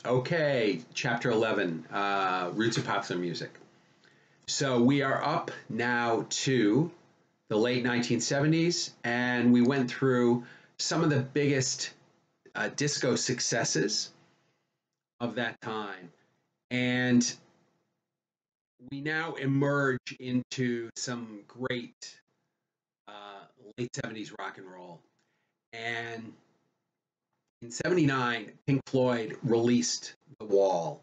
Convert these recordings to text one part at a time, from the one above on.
Okay, chapter 11, Roots of Popular Music. So we are up now to the late 1970s, and we went through some of the biggest disco successes of that time. And we now emerge into some great uh, late 70s rock and roll. And in 79, Pink Floyd released The Wall.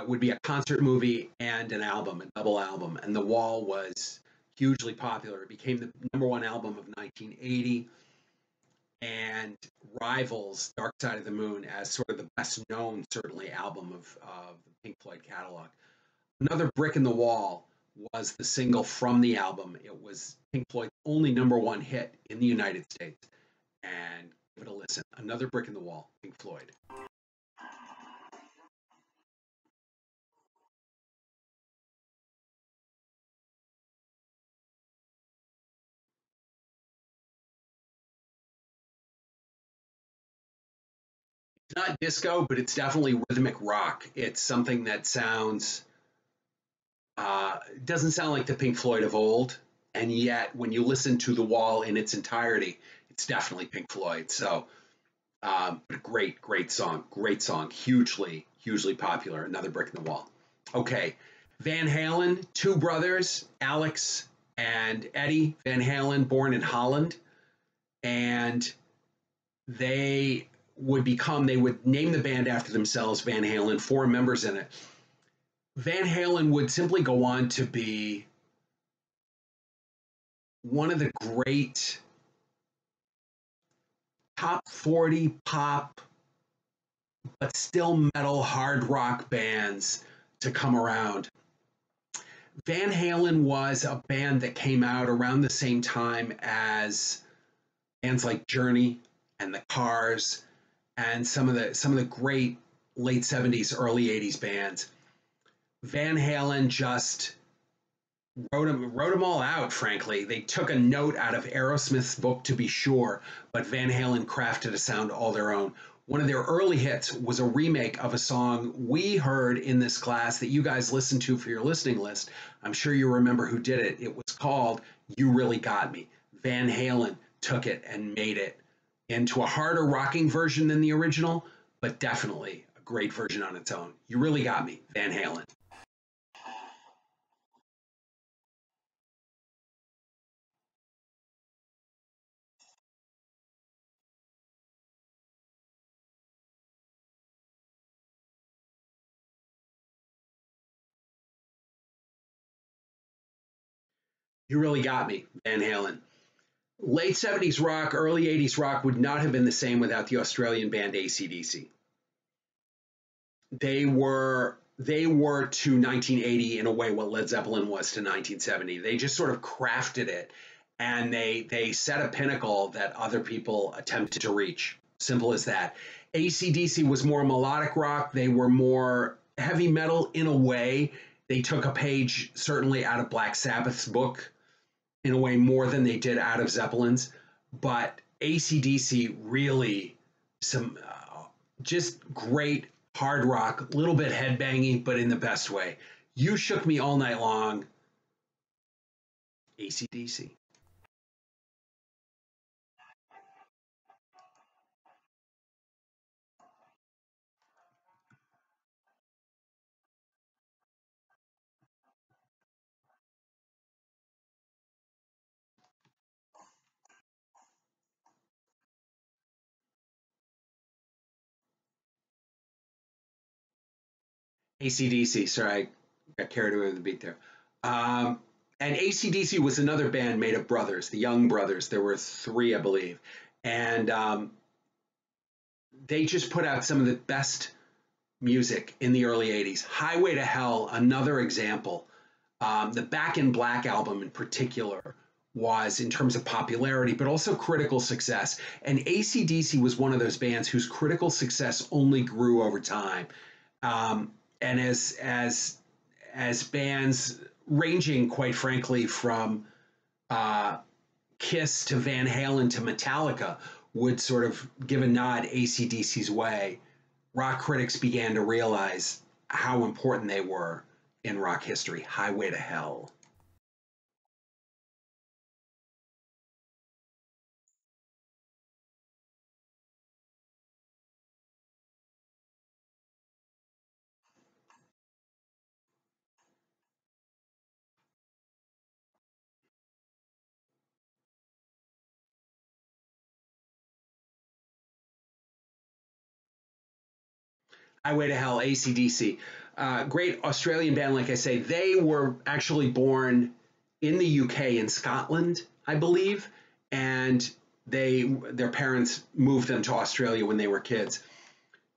Would be a concert movie and an album, a double album. And The Wall was hugely popular. It became the number one album of 1980 and rivals Dark Side of the Moon as sort of the best known, certainly, album of the Pink Floyd catalog. Another Brick in the Wall was the single from the album. It was Pink Floyd's only number one hit in the United States. And give it a listen. Another Brick in the Wall, Pink Floyd. It's not disco, but it's definitely rhythmic rock. It's something that sounds doesn't sound like the Pink Floyd of old, and yet when you listen to The Wall in its entirety, it's definitely Pink Floyd. So, great song, hugely popular. Another Brick in the Wall. Okay, Van Halen, two brothers, Alex and Eddie Van Halen, born in Holland, and they would name the band after themselves, Van Halen, four members in it. Van Halen would simply go on to be one of the great top 40 pop, but still metal hard rock bands to come around. Van Halen was a band that came out around the same time as bands like Journey and the Cars and some of the great late 70s, early 80s bands. Van Halen just wrote them all out, frankly. They took a note out of Aerosmith's book, to be sure, but Van Halen crafted a sound all their own. One of their early hits was a remake of a song we heard in this class that you guys listened to for your listening list. I'm sure you remember who did it. It was called You Really Got Me. Van Halen took it and made it into a harder rocking version than the original, but definitely a great version on its own. You Really Got Me, Van Halen. You Really Got Me, Van Halen. Late 70s rock, early 80s rock would not have been the same without the Australian band AC/DC. They were to 1980 in a way what Led Zeppelin was to 1970. They just sort of crafted it, and they set a pinnacle that other people attempted to reach. Simple as that. AC/DC was more melodic rock. They were more heavy metal in a way. They took a page certainly out of Black Sabbath's book in a way more than they did out of Zeppelin's. But AC/DC really some just great hard rock, a little bit headbangy, but in the best way. You Shook Me All Night Long, AC/DC. AC/DC, sorry, I got carried away with the beat there. Um, and AC/DC was another band made of brothers, the Young Brothers. There were three, I believe. And they just put out some of the best music in the early 80s. Highway to Hell, another example. The Back in Black album in particular was in terms of popularity, but also critical success. And AC/DC was one of those bands whose critical success only grew over time. Um, and as bands ranging, quite frankly, from uh, Kiss to Van Halen to Metallica would sort of give a nod AC/DC's way, rock critics began to realize how important they were in rock history. Highway to Hell. Highway to Hell, AC/DC. Great Australian band, like I say. They were actually born in the UK in Scotland, I believe, and their parents moved them to Australia when they were kids.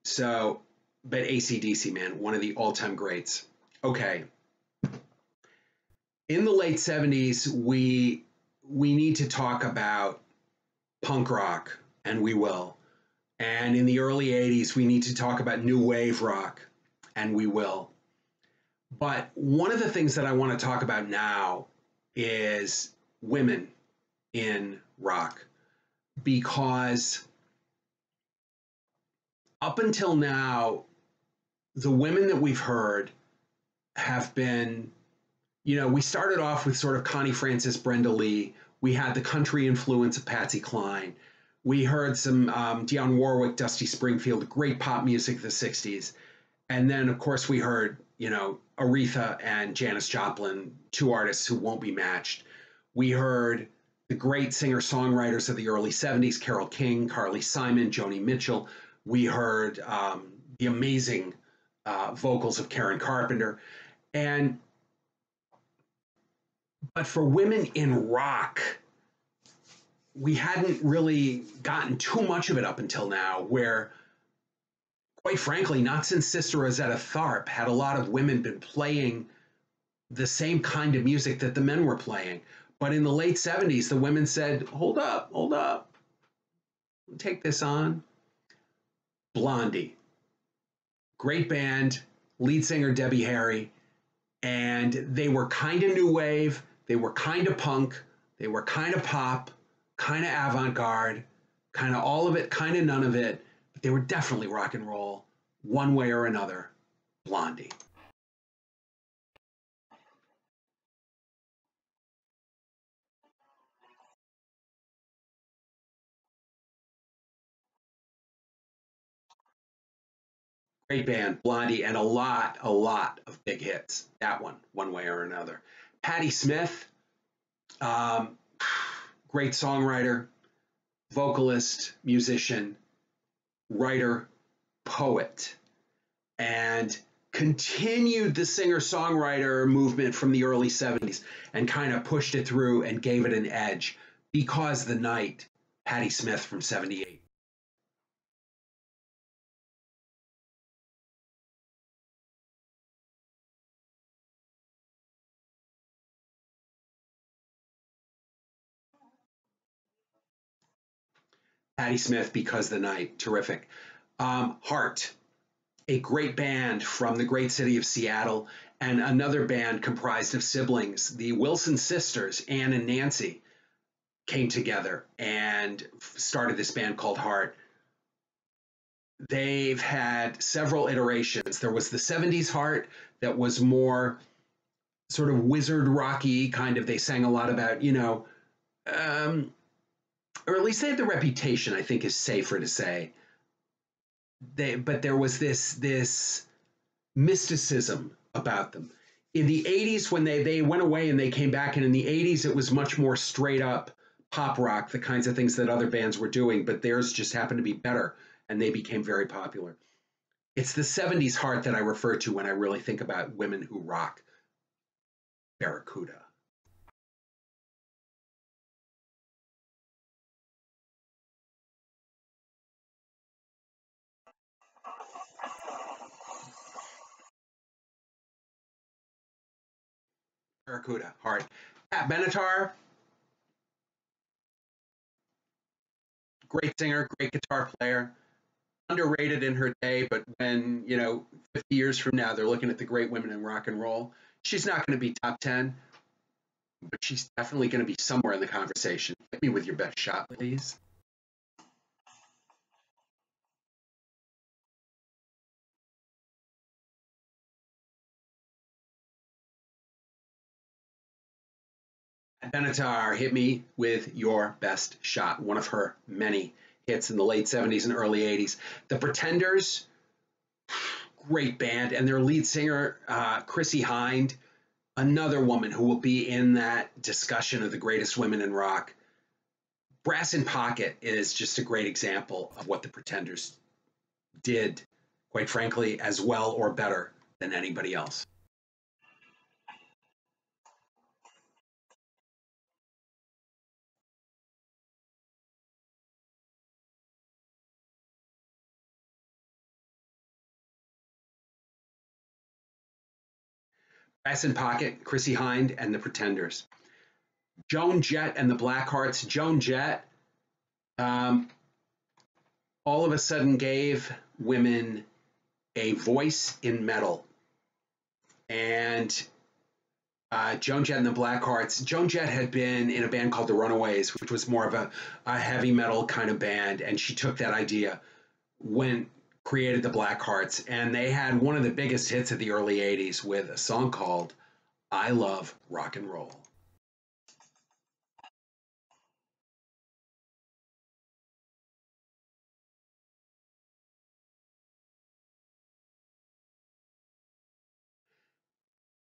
So, but AC/DC, man, one of the all-time greats. Okay, in the late 70s, we need to talk about punk rock, and we will. And in the early 80s, we need to talk about new wave rock, and we will. But one of the things that I want to talk about now is women in rock, because up until now, the women that we've heard have been, we started off with sort of Connie Francis, Brenda Lee. We had the country influence of Patsy Cline. We heard some Dionne Warwick, Dusty Springfield, great pop music of the 60s. And then, of course, we heard, Aretha and Janis Joplin, two artists who won't be matched. We heard the great singer-songwriters of the early 70s, Carole King, Carly Simon, Joni Mitchell. We heard the amazing vocals of Karen Carpenter. But for women in rock, we hadn't really gotten too much of it up until now, where, quite frankly, not since Sister Rosetta Tharpe had a lot of women been playing the same kind of music that the men were playing. But in the late 70s, the women said, hold up, take this on. Blondie, great band, lead singer Debbie Harry, and they were kind of new wave, they were kind of punk, they were kind of pop, kind of avant-garde, kind of all of it, kind of none of it, but they were definitely rock and roll, one way or another. Blondie. Great band, Blondie, and a lot of big hits. That one way or another. Patti Smith, um, great songwriter, vocalist, musician, writer, poet, and continued the singer-songwriter movement from the early 70s and kind of pushed it through and gave it an edge. Because the Night, Patti Smith from 78. Patti Smith, Because the Night, terrific. Heart, a great band from the great city of Seattle, and another band comprised of siblings. The Wilson sisters, Ann and Nancy, came together and started this band called Heart. They've had several iterations. There was the 70s Heart that was more sort of wizard rocky, kind of, they sang a lot about, or at least they had the reputation, I think is safer to say. But there was this mysticism about them. In the 80s, when they went away and they came back, and in the 80s, it was much more straight up pop rock, the kinds of things that other bands were doing, but theirs just happened to be better, and they became very popular. It's the 70s Heart that I refer to when I really think about women who rock. Barracuda. Barracuda, Heart. Pat Benatar, great singer, great guitar player, underrated in her day, but when, 50 years from now, they're looking at the great women in rock and roll, she's not going to be top 10, but she's definitely going to be somewhere in the conversation. Hit me with your best shot, please. Benatar, Hit Me With Your Best Shot, one of her many hits in the late 70s and early 80s. The Pretenders, great band, and their lead singer, Chrissie Hynde, another woman who will be in that discussion of the greatest women in rock. Brass in Pocket is just a great example of what the Pretenders did, quite frankly, as well or better than anybody else. Brass in Pocket, Chrissie Hynde, and the Pretenders. Joan Jett and the Blackhearts. Joan Jett all of a sudden gave women a voice in metal. And Joan Jett and the Blackhearts. Joan Jett had been in a band called the Runaways, which was more of a heavy metal kind of band. And she took that idea, created the Blackhearts, and they had one of the biggest hits of the early 80s with a song called I Love Rock and Roll.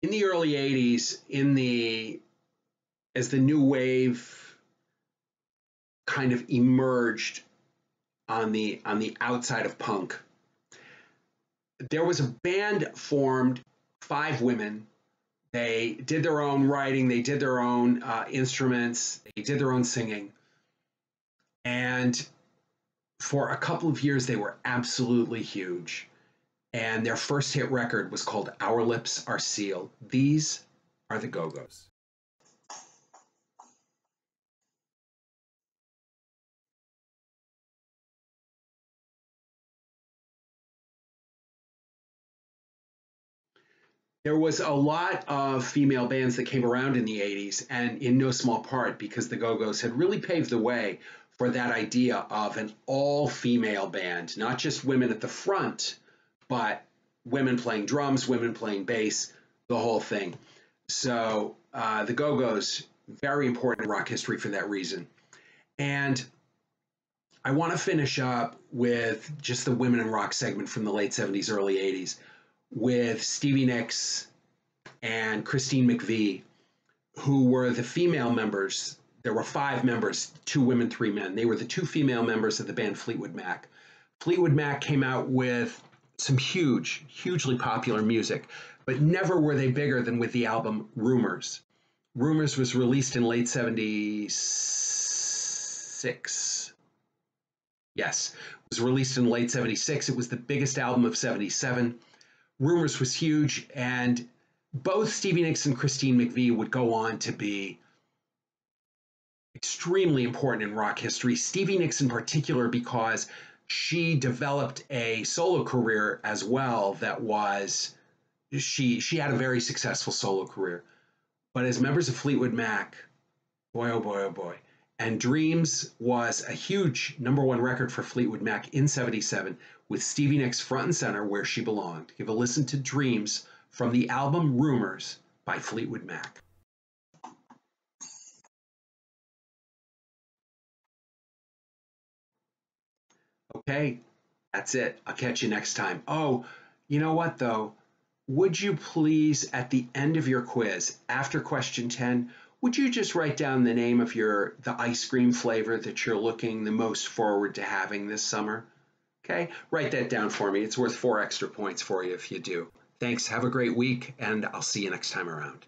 In the early 80s, as the new wave kind of emerged on the outside of punk, there was a band formed, 5 women. They did their own writing, they did their own instruments, they did their own singing. And for a couple of years, they were absolutely huge. And their first hit record was called Our Lips Are Sealed. These are the Go-Go's. There was a lot of female bands that came around in the 80s, and in no small part because the Go-Go's had really paved the way for that idea of an all-female band, not just women at the front, but women playing drums, women playing bass, the whole thing. So the Go-Go's, very important in rock history for that reason. And I want to finish up with just the women in rock segment from the late 70s, early 80s, with Stevie Nicks and Christine McVie, who were the female members. There were 5 members, 2 women, 3 men. They were the 2 female members of the band Fleetwood Mac. Fleetwood Mac came out with some hugely popular music, but never were they bigger than with the album Rumors. Rumors was released in late 76. Yes, it was released in late 76. It was the biggest album of 77. Rumors was huge, and both Stevie Nicks and Christine McVie would go on to be extremely important in rock history. Stevie Nicks in particular because she developed a solo career as well that was, she had a very successful solo career. But as members of Fleetwood Mac, boy, oh boy, oh boy. And Dreams was a huge #1 record for Fleetwood Mac in 77 with Stevie Nicks front and center where she belonged. Give a listen to Dreams from the album Rumors by Fleetwood Mac. Okay, that's it. I'll catch you next time. Oh, you know what though? Would you please, at the end of your quiz, after question 10, would you just write down the name of the ice cream flavor that you're looking the most forward to having this summer? Okay, write that down for me. It's worth 4 extra points for you if you do. Thanks. Have a great week, and I'll see you next time around.